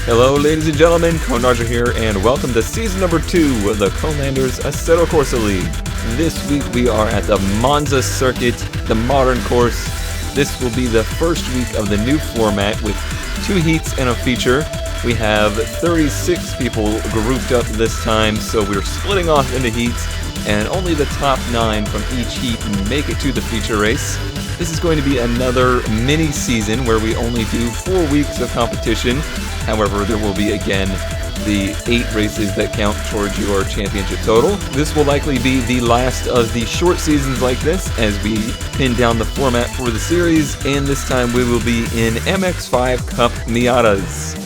Hello ladies and gentlemen, Conelanders here, and welcome to season number 2 of the Conelanders Assetto Corsa League. This week we are at the Monza circuit, the modern course. This will be the first week of the new format with 2 heats and a feature. We have 36 people grouped up this time, so we're splitting off into heats, and only the top 9 from each heat make it to the feature race. This is going to be another mini season where we only do 4 weeks of competition. However, there will be again the 8 races that count towards your championship total. This will likely be the last of the short seasons like this as we pin down the format for the series, and this time we will be in MX5 Cup Miatas.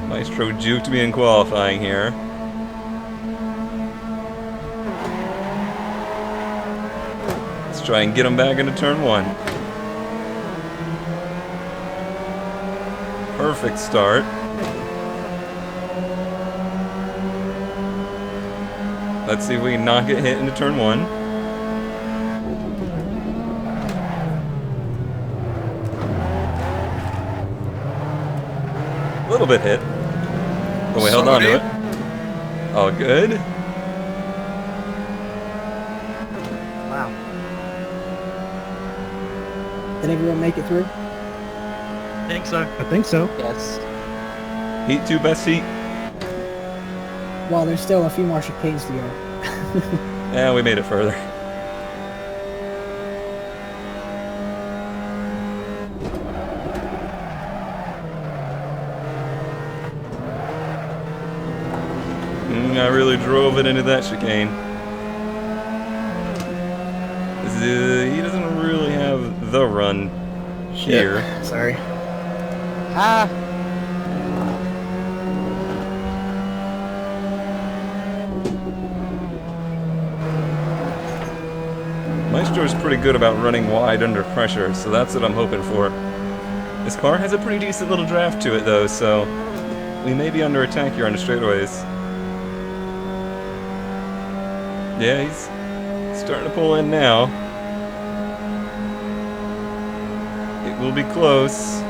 Maestro juked me in qualifying here. Let's try and get him back into turn 1. Perfect start. Let's see if we can not get hit into turn 1. A little bit hit, but we held on to it. All good. Wow. Did everyone make it through? I think so. Yes. Heat 2, best heat. Well, there's still a few more chicanes to go. Yeah, we made it further. I really drove it into that chicane. He doesn't really have the run here. Yep. Sorry. Ah! Maestro's pretty good about running wide under pressure, so that's what I'm hoping for. This car has a pretty decent little draft to it though, so we may be under attack here on the straightaways. Yeah, he's starting to pull in now. It will be close.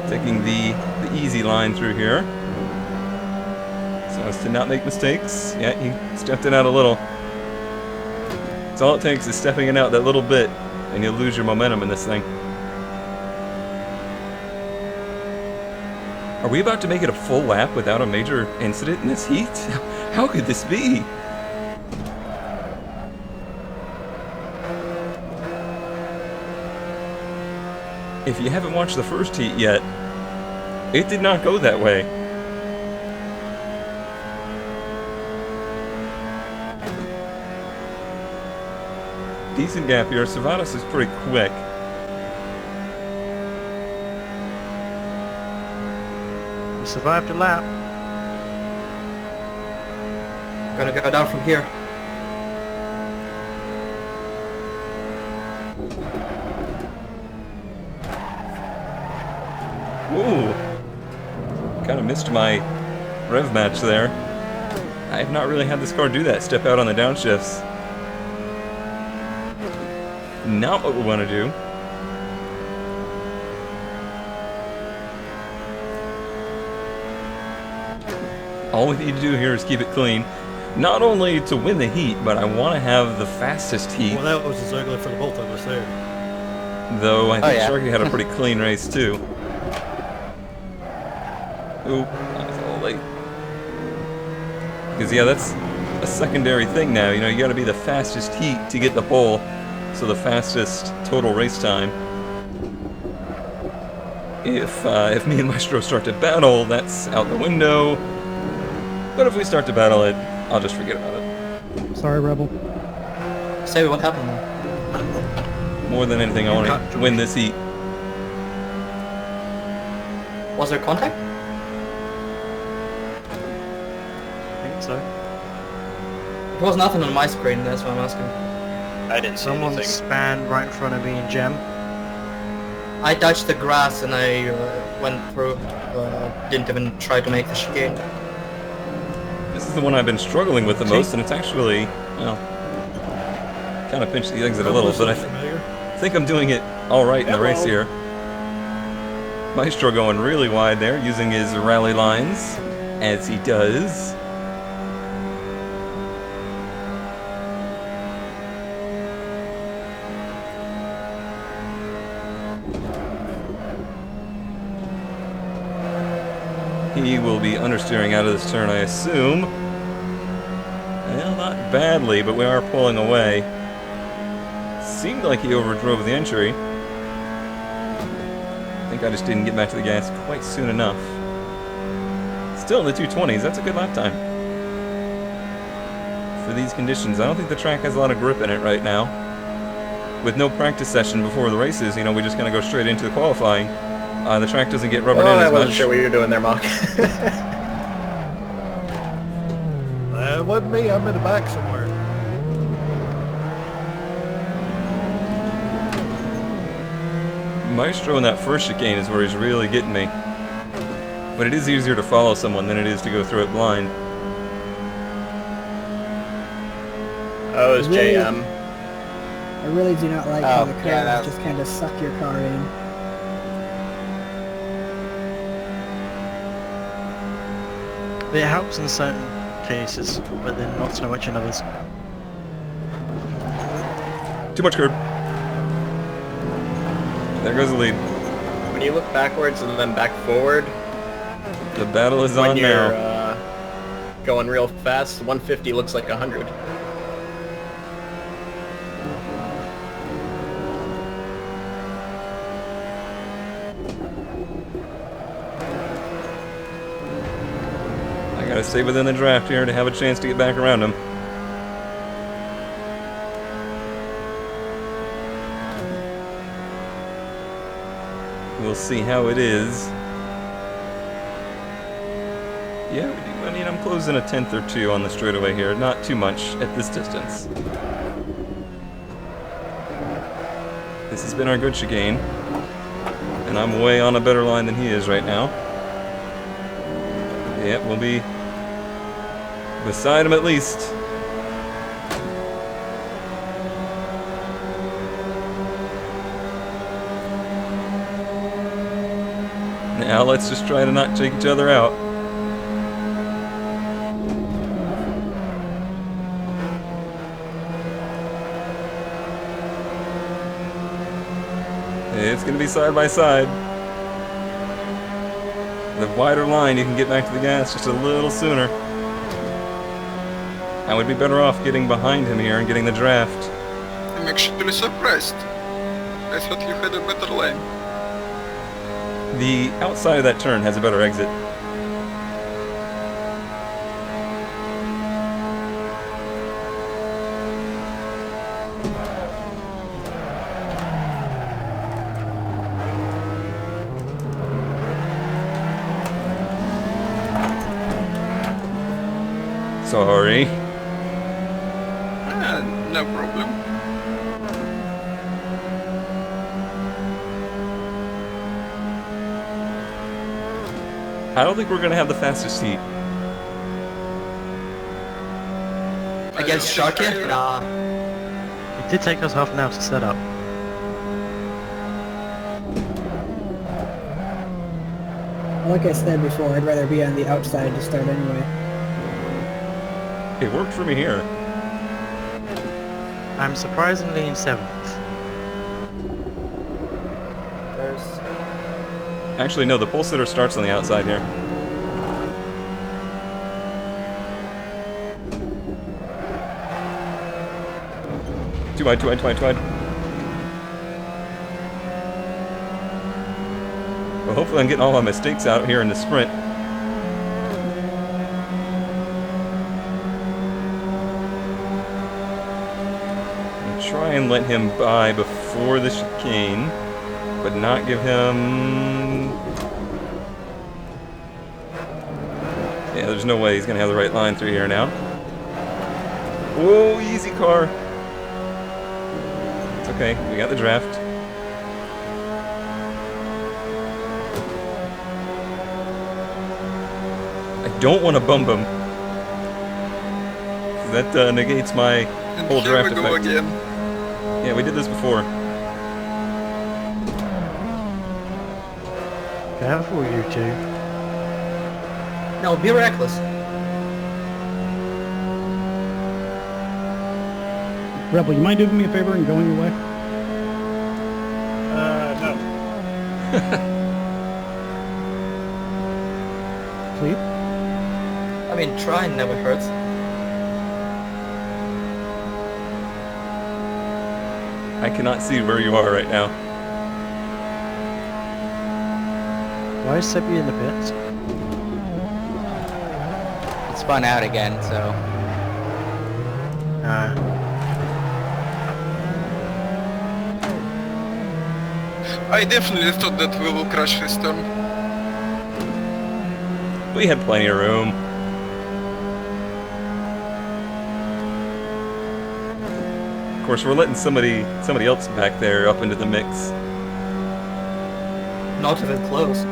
Taking the easy line through here, so as to not make mistakes. Yeah, he stepped it out a little. That's all it takes is stepping it out that little bit, and you'll lose your momentum in this thing. Are we about to make it a full lap without a major incident in this heat? How could this be? If you haven't watched the first heat yet, it did not go that way. Decent gap here. Savadas is pretty quick. We survived a lap. Gonna go down from here. Ooh. Kind of missed my rev match there. I have not really had this car do that, step out on the downshifts. Not what we want to do. All we need to do here is keep it clean. Not only to win the heat, but I want to have the fastest heat. Well, that was as ugly for the both of us there. Though I think Sharky had a pretty clean race too. Oop, that was a little late. Because yeah, that's a secondary thing now. You know, you got to be the fastest heat to get the pole, so the fastest total race time. If me and Maestro start to battle, that's out the window. But if we start to battle it, I'll just forget about it. Sorry, Rebel. Say what happened. More than anything, I want to win this heat. Was there contact? I think so. There was nothing on my screen, that's why I'm asking. I didn't see anything. Someone spanned right in front of me and Gem. I touched the grass and I went through. Didn't even try to make the chicane. This is the one I've been struggling with the most, and it's actually, well, kind of pinched the exit a little, but I think I'm doing it all right in the race here. Maestro going really wide there, using his rally lines, as he does. He will be understeering out of this turn, I assume. Well, not badly, but we are pulling away. Seemed like he overdrove the entry. I think I just didn't get back to the gas quite soon enough. Still in the 220s, that's a good lap time. For these conditions, I don't think the track has a lot of grip in it right now. With no practice session before the races, you know, we just kind of go straight into the qualifying. The track doesn't get rubbered in as much. I wasn't sure what you were doing there, Mark. It wasn't me, I'm in the back somewhere. Maestro in that first chicane is where he's really getting me. But it is easier to follow someone than it is to go through it blind. Oh, it's JM. I really do not like how the curves just kind of suck your car in. It helps in certain cases, but then not so much in others. Too much curb. There goes the lead. When you look backwards and then back forward, The battle is when on you're now. going real fast, 150 looks like 100. I gotta stay within the draft here to have a chance to get back around him. We'll see how it is. Yeah, I mean, I'm closing a tenth or two on the straightaway here. Not too much at this distance. This has been our good chicane. And I'm way on a better line than he is right now. Yep, we'll be beside him at least. Now let's just try to not take each other out. It's going to be side by side. The wider line, you can get back to the gas just a little sooner. I would be better off getting behind him here and getting the draft. I'm actually surprised. I thought you had a better line. The outside of that turn has a better exit. Sorry. No problem. I don't think we're going to have the fastest heat. Against Sharky? Nah. It did take us half an hour to set up. Like I said before, I'd rather be on the outside to start anyway. It worked for me here. I'm surprisingly in 7th. Actually, no, the pole sitter starts on the outside here. Too wide, too wide, too wide, too wide. Well, hopefully I'm getting all my mistakes out here in the sprint. Try and let him by before the chicane, but not give him... Yeah, there's no way he's going to have the right line through here now. Whoa, easy car. It's okay, we got the draft. I don't want to bump him. That negates my And whole here draft we go effect. again. Yeah, we did this before. Careful, you two. No, be reckless. Rebel, you mind doing me a favor and going away? No. Please? I mean, trying never hurts. I cannot see where you are right now. Why is Sebby in the pits? It spun out again, so... I definitely thought that we will crash this turn. We had plenty of room. Of course, we're letting somebody else back there up into the mix. Not even close.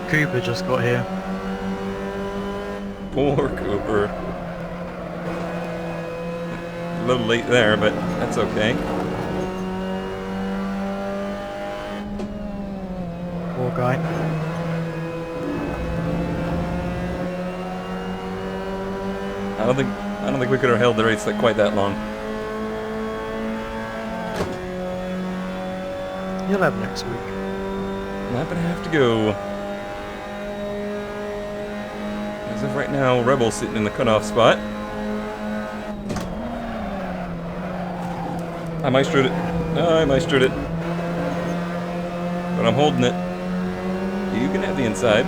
Cooper just got here. Poor Cooper. A little late there, but that's okay. Poor guy. I don't think we could have held the race like quite that long. You'll have next week. Not gonna have to go. As of right now, Rebel's sitting in the cutoff spot. I maestered it. I maestered it. But I'm holding it. You can have the inside.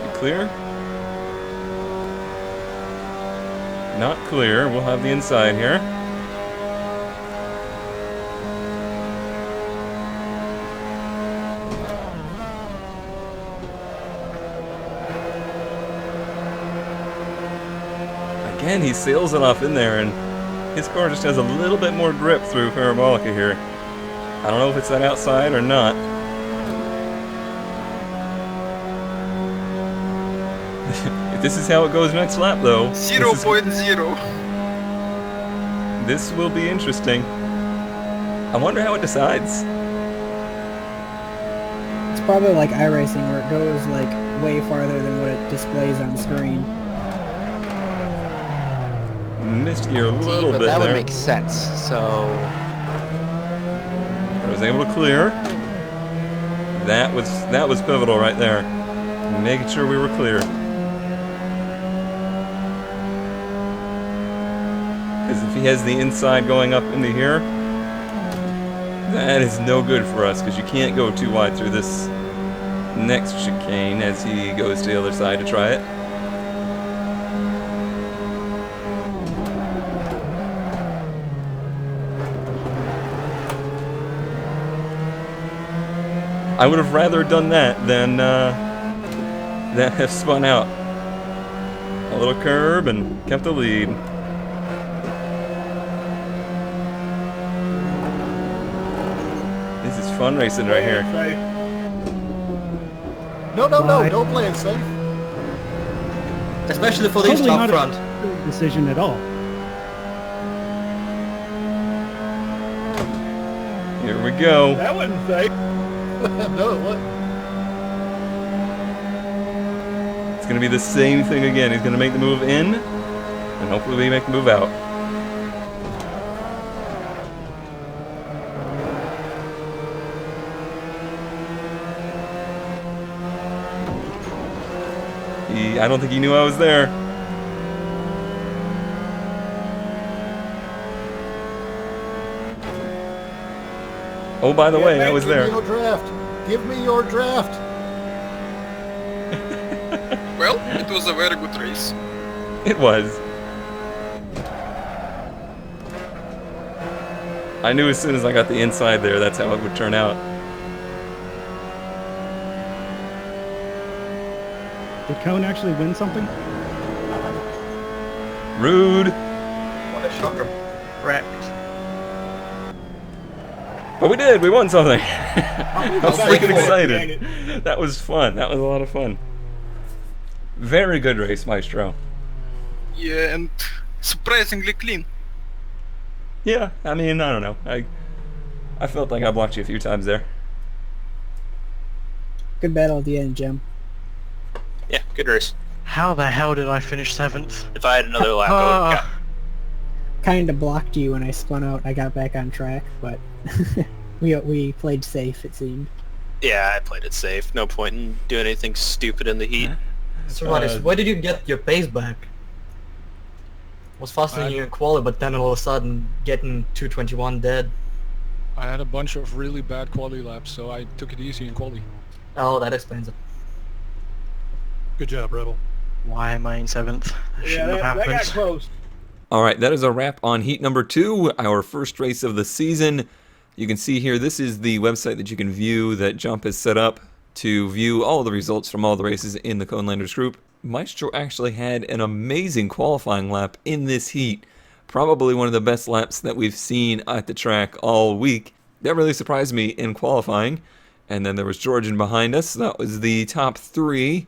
You clear? Not clear. We'll have the inside here. Again, he sails it off in there, and his car just has a little bit more grip through Parabolica here. I don't know if it's that outside or not. If this is how it goes next lap, though, 0.0. this will be interesting. I wonder how it decides. It's probably like iRacing where it goes like way farther than what it displays on screen. Missed gear a little but bit that there. would make sense, so... I was able to clear. That was pivotal right there. Making sure we were clear. Because if he has the inside going up into here, that is no good for us, because you can't go too wide through this next chicane as he goes to the other side to try it. I would have rather done that than have spun out. A little curb and kept the lead. This is fun racing right here. No, don't play it safe. Especially for these Totally top not front. a decision at all. Here we go. That wasn't safe. No, it wasn't. It's going to be the same thing again. He's going to make the move in, and hopefully we make the move out. I don't think he knew I was there. Oh, by the way, I was there. Give me your draft. Give me your draft. Well, it was a very good race. It was. I knew as soon as I got the inside there, that's how it would turn out. Did Cone actually win something? Rude. What a shocker. Wrecked. But we did. We won something. I was freaking excited. That was fun. That was a lot of fun. Very good race, Maestro. Yeah, and surprisingly clean. Yeah, I mean, I don't know. I felt like I blocked you a few times there. Good battle at the end, Jim. Yeah, good race. How the hell did I finish 7th? If I had another lap, I would have got. Kind of blocked you when I spun out. I got back on track, but we played safe, it seemed. Yeah, I played it safe. No point in doing anything stupid in the heat. So why did you get your pace back? Was faster than you in quali, but then all of a sudden getting 221 dead. I had a bunch of really bad quality laps, so I took it easy in quality. Oh, that explains it. Good job, Rebel. Why am I in 7th? Shouldn't have happened. close. All right, that is a wrap on heat number 2, our first race of the season. You can see here, this is the website that you can view that Jump has set up to view all the results from all the races in the Conelanders group. Maestro actually had an amazing qualifying lap in this heat. Probably one of the best laps that we've seen at the track all week. That really surprised me in qualifying. And then there was Georgian behind us. That was the top 3.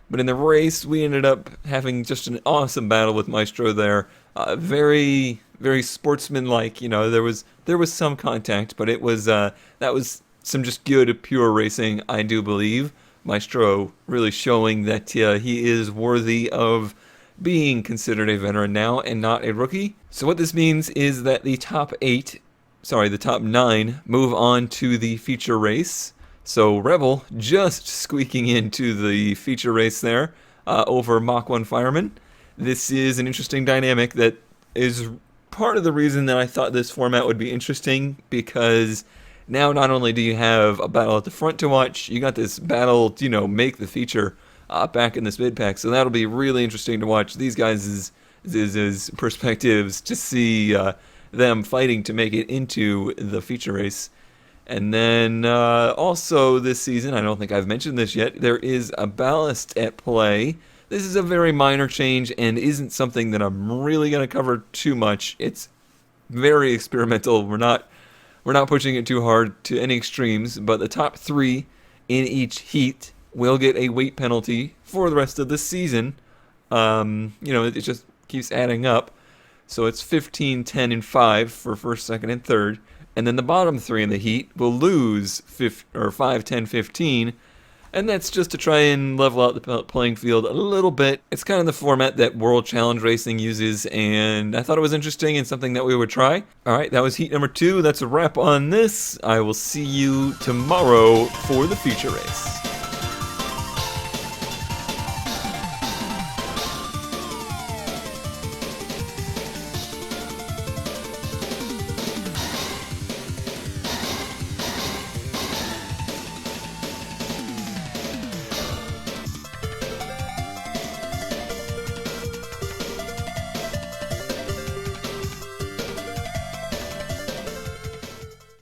But in the race, we ended up having just an awesome battle with Maestro there. Very, very sportsmanlike. You know, there was some contact, but it was that was some just good, pure racing, I do believe. Maestro really showing that he is worthy of being considered a veteran now and not a rookie. So what this means is that the top 9 move on to the feature race. So Rebel just squeaking into the feature race there over Mach 1 Fireman. This is an interesting dynamic that is part of the reason that I thought this format would be interesting, because now not only do you have a battle at the front to watch, you got this battle to, make the feature back in this mid-pack. So that'll be really interesting to watch these guys' perspectives to see them fighting to make it into the feature race. And then also this season, I don't think I've mentioned this yet, there is a ballast at play. This is a very minor change and isn't something that I'm really going to cover too much. It's very experimental. We're not pushing it too hard to any extremes, but the top 3 in each heat will get a weight penalty for the rest of the season. It just keeps adding up. So it's 15, 10, and 5 for first, second, and third. And then the bottom 3 in the heat will lose 5, 10, 15. And that's just to try and level out the playing field a little bit. It's kind of the format that World Challenge Racing uses, and I thought it was interesting and something that we would try. All right, that was heat number 2. That's a wrap on this. I will see you tomorrow for the feature race.